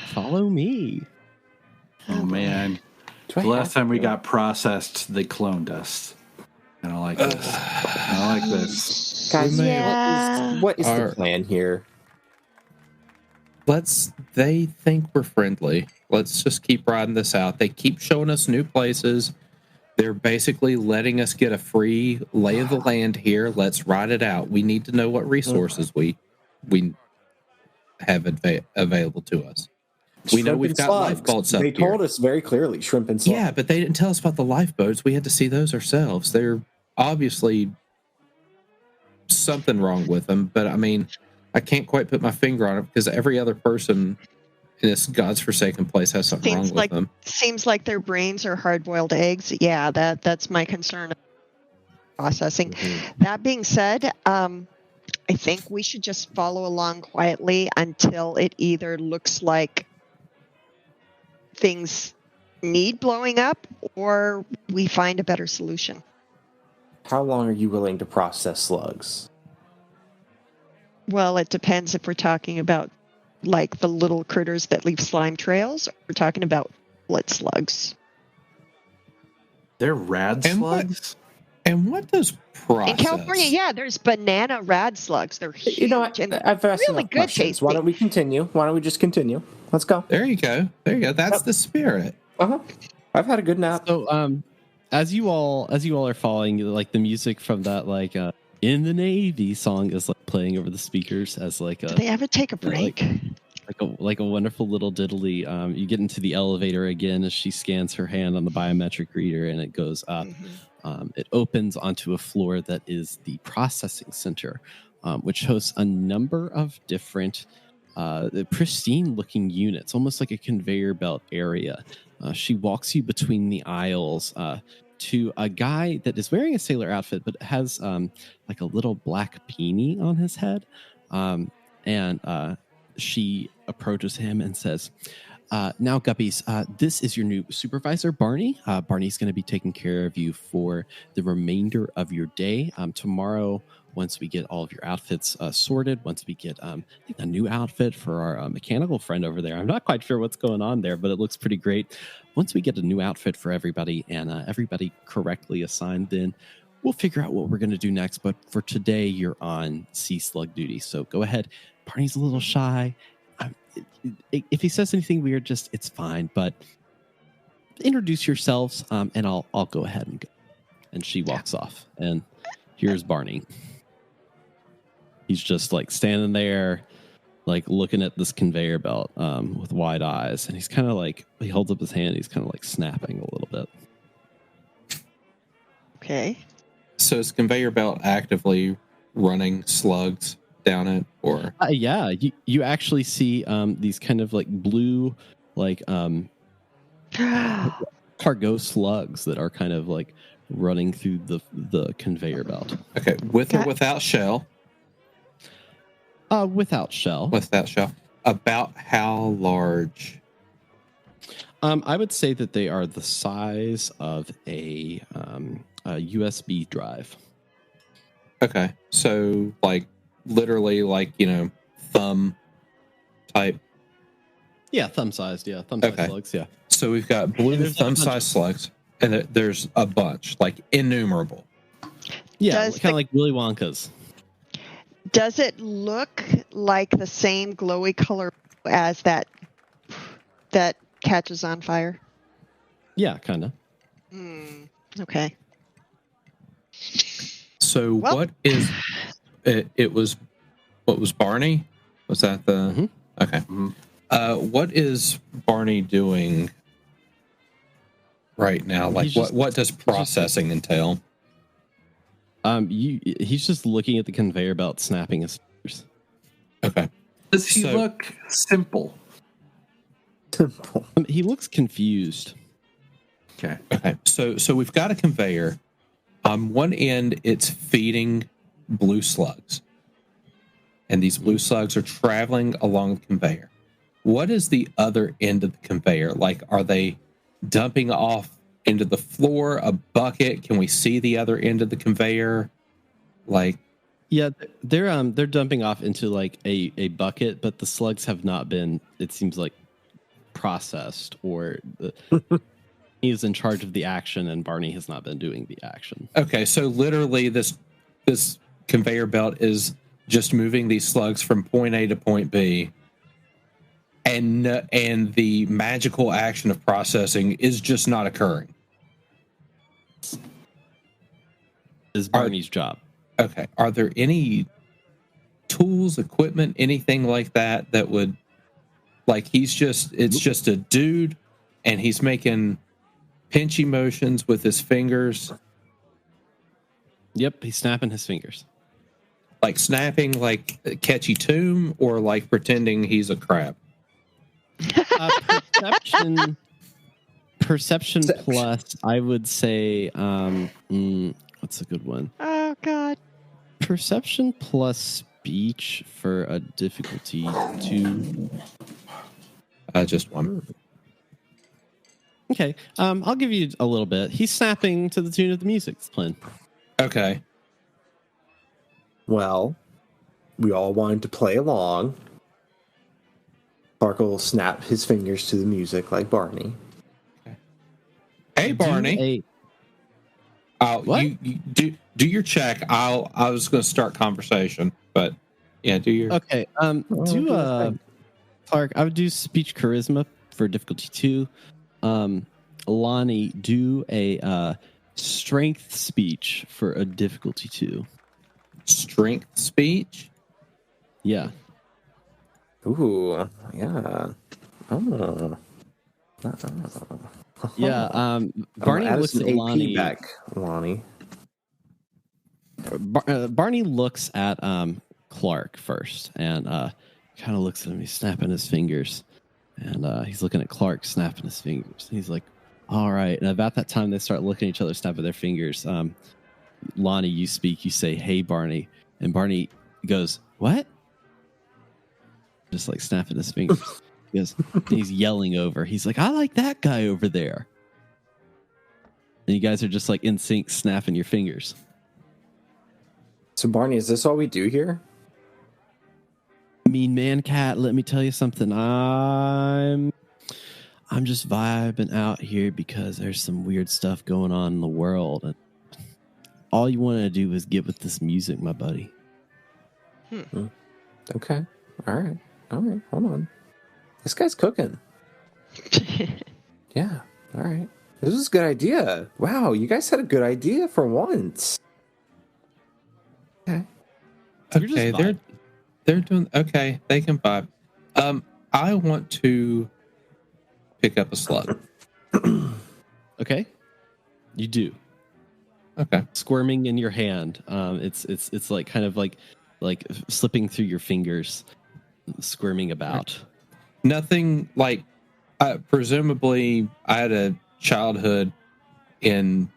Follow me. Oh man! The last time we got processed, they cloned us. I don't like this. I don't like this. Guys, yeah. what is the plan here? They think we're friendly. Let's just keep riding this out. They keep showing us new places. They're basically letting us get a free lay of the land here. Let's ride it out. We need to know what resources we have available to us. We know we've got lifeboats up here. They told us very clearly, shrimp and slugs. Yeah, but they didn't tell us about the lifeboats. We had to see those ourselves. They're obviously something wrong with them, but I mean, I can't quite put my finger on it because every other person in this God's forsaken place has something wrong with them. Seems like their brains are hard-boiled eggs. Yeah, that's my concern. Processing. Mm-hmm. That being said, I think we should just follow along quietly until it either looks like things need blowing up or we find a better solution. How long are you willing to process slugs? Well, it depends if we're talking about like the little critters that leave slime trails, or we're talking about bullet slugs. They're rad slugs? And what does process? In California, yeah, there's banana rad slugs. They're huge. You know, I've asked really good questions. Why don't we continue? Why don't we just continue? Let's go. There you go. That's the spirit. I've had a good nap. So, as you all are following, like the music from that, like "In the Navy" song is like playing over the speakers as like a. Do they ever take a break? Like a wonderful little diddly. You get into the elevator again as she scans her hand on the biometric reader, and it goes up. Mm-hmm. It opens onto a floor that is the processing center, which hosts a number of different pristine-looking units, almost like a conveyor belt area. She walks you between the aisles to a guy that is wearing a sailor outfit, but has like a little black beanie on his head. And she approaches him and says, now, Guppies, this is your new supervisor, Barney. Barney's going to be taking care of you for the remainder of your day. Tomorrow, once we get all of your outfits sorted, once we get I think a new outfit for our mechanical friend over there. I'm not quite sure what's going on there, but it looks pretty great. Once we get a new outfit for everybody and everybody correctly assigned, then we'll figure out what we're going to do next. But for today, you're on sea slug duty. So go ahead. Barney's a little shy. If he says anything weird, it's fine. But introduce yourselves, and I'll go ahead and go. And she walks off. And here's Barney. He's just like standing there, like looking at this conveyor belt with wide eyes. And he's kind of like, he holds up his hand. He's kind of like snapping a little bit. Okay. So is conveyor belt actively running slugs down it, or yeah, you actually see these kind of like blue like cargo slugs that are kind of like running through the conveyor belt. Okay, with or without shell? Without shell. About how large? I would say that they are the size of a USB drive. Okay, so like literally like, thumb type. Yeah, thumb sized. Yeah, thumb sized slugs. Yeah. So we've got blue thumb sized slugs, and there's a bunch, like innumerable. Yeah, kind of like Willy Wonka's. Does it look like the same glowy color as that catches on fire? Yeah, kind of. Okay. So what is it? It was what was Barney? Was that the okay? Mm-hmm. What is Barney doing right now? Like what does processing entail? He's just looking at the conveyor belt, snapping his fingers. Okay. Does he look simple? He looks confused. Okay. So we've got a conveyor. On one end, it's feeding blue slugs, and these blue slugs are traveling along the conveyor. What is the other end of the conveyor? Like, are they dumping off into the floor, a bucket? Can we see the other end of the conveyor? Like, yeah, they're dumping off into like a bucket, but the slugs have not been, it seems like, processed, or he is in charge of the action and Barney has not been doing the action. Okay, so literally this conveyor belt is just moving these slugs from point A to point B, and the magical action of processing is just not occurring. Yes. Is Barney's job. Okay. Are there any tools, equipment, anything like that that would, like, it's just a dude and he's making pinchy motions with his fingers? Yep, he's snapping his fingers. Like snapping like Catchy Tomb, or like pretending he's a crab? Perception plus, I would say, what's a good one? Oh, God. Perception plus speech for a difficulty 2. Just one. Okay, I'll give you a little bit. He's snapping to the tune of the music it's playing. Okay. Well, we all wanted to play along. Clark will snap his fingers to the music like Barney. Hey, Barney. What? You do your check. I was going to start conversation, but yeah, do your. Okay. Clark, I would do speech charisma for difficulty 2. Lonnie, do a strength speech for a difficulty 2. Strength speech? Yeah. Ooh, yeah. Oh. Yeah. Barney looks at Lonnie. Back, Lonnie. Barney looks at Clark first and kind of looks at him. He's snapping his fingers. And he's looking at Clark snapping his fingers. He's like, all right. And about that time, they start looking at each other, snapping their fingers. Lonnie, you speak. You say, hey, Barney. And Barney goes, what? Just like snapping his fingers. He goes, he's yelling over. He's like, I like that guy over there. And you guys are just like in sync, snapping your fingers. So, Barney, is this all we do here? Mean man cat, let me tell you something. I'm just vibing out here because there's some weird stuff going on in the world. And all you want to do is get with this music, my buddy. Okay. All right. Hold on. This guy's cooking. Yeah. All right. This is a good idea. Wow, you guys had a good idea for once. Okay. Okay, they're doing okay. They can vibe. I want to pick up a slug. Okay, you do. Okay, squirming in your hand. It's like kind of like slipping through your fingers, squirming about. Nothing like. Presumably, I had a childhood in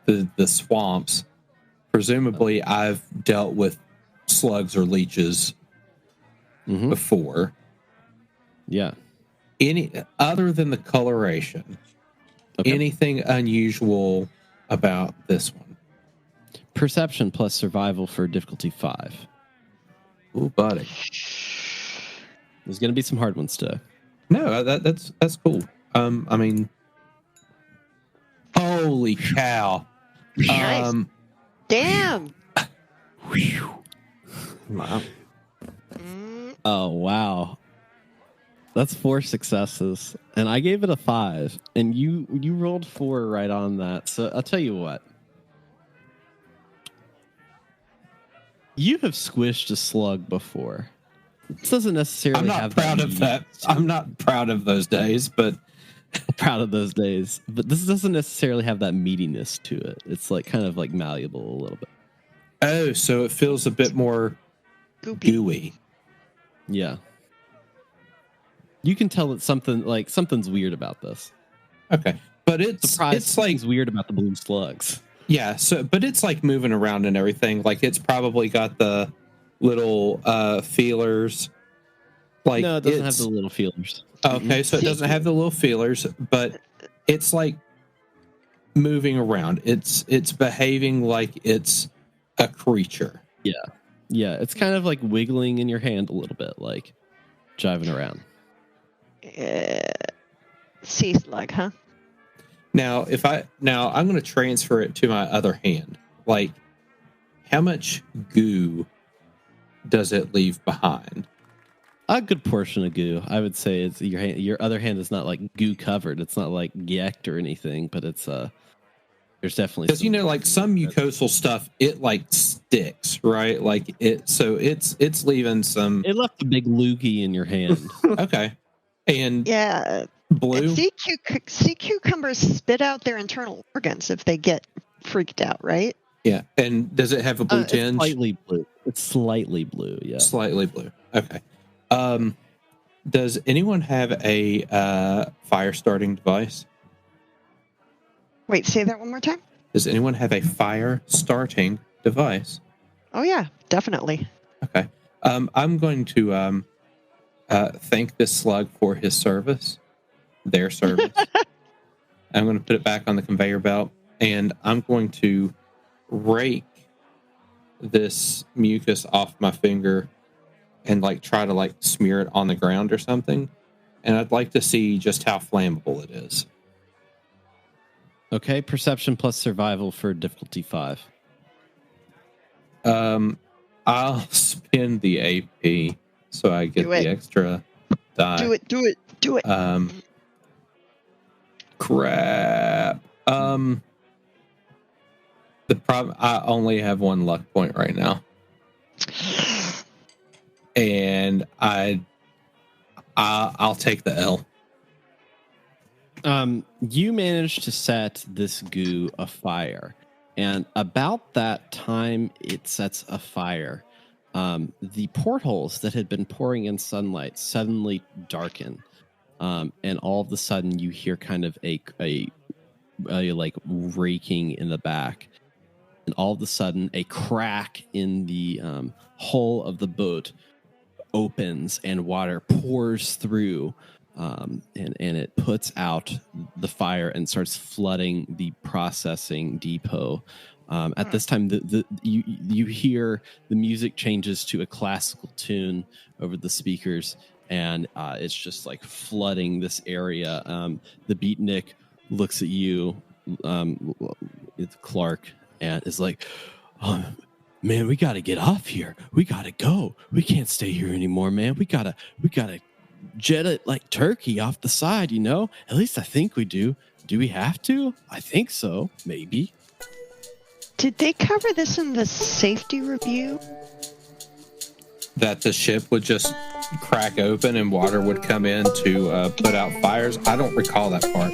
the swamps. Presumably, I've dealt with slugs or leeches before. Yeah. Any other than the coloration, anything unusual about this one? Perception plus survival for difficulty 5. Ooh, buddy. There's going to be some hard ones today. No, that's cool. I mean, holy cow! Nice. Damn. Wow. Oh wow, that's 4 successes, and I gave it a 5, and you rolled 4 right on that. So I'll tell you what. You have squished a slug before. This doesn't necessarily. I'm not proud of that. I'm not proud of those days, but proud of those days. But this doesn't necessarily have that meatiness to it. It's like kind of like malleable a little bit. Oh, so it feels a bit more gooey. Yeah. You can tell that something's weird about this. Okay, but it's like weird about the blue slugs. Yeah. But it's like moving around and everything. Like it's probably got the little feelers. Like no, it doesn't have the little feelers. Okay, so it doesn't have the little feelers, but it's like moving around. It's behaving like it's a creature. Yeah, it's kind of like wiggling in your hand a little bit, like jiving around. Sea slug, huh? Now, I'm going to transfer it to my other hand. Like, how much goo does it leave behind? A good portion of goo. I would say it's your hand. Your other hand is not like goo covered. It's not like gecked or anything, but it's There's definitely because like some mucosal stuff, it like sticks, right? Like it's leaving some. It left a big loogie in your hand. Okay, and blue. Sea cucumbers spit out their internal organs if they get freaked out, right? Yeah, and does it have a blue tinge? Slightly blue. It's slightly blue. Yeah, slightly blue. Okay. Does anyone have a fire starting device? Wait, say that one more time. Does anyone have a fire starting device? Oh yeah, definitely. Okay. I'm going to thank this slug for his service, their service. I'm going to put it back on the conveyor belt, and I'm going to rake this mucus off my finger and like try to like smear it on the ground or something. And I'd like to see just how flammable it is. Okay, perception plus survival for difficulty 5. I'll spend the AP so I get the extra die. Do it. Crap. The problem, I only have 1 luck point right now. And I'll take the L. You managed to set this goo afire, and about that time it sets afire, the portholes that had been pouring in sunlight suddenly darken, and all of a sudden you hear kind of a like raking in the back, and all of a sudden a crack in the hull of the boat opens and water pours through. And it puts out the fire and starts flooding the processing depot. At this time, you hear the music changes to a classical tune over the speakers, and it's just like flooding this area. The beatnik looks at you, it's Clark, and is like, "Oh, man, we got to get off here. We got to go. We can't stay here anymore, man. We gotta jet it like turkey off the side, At least I think we do. Do we have to? I think so. Maybe." Did they cover this in the safety review? That the ship would just crack open and water would come in to put out fires? I don't recall that part.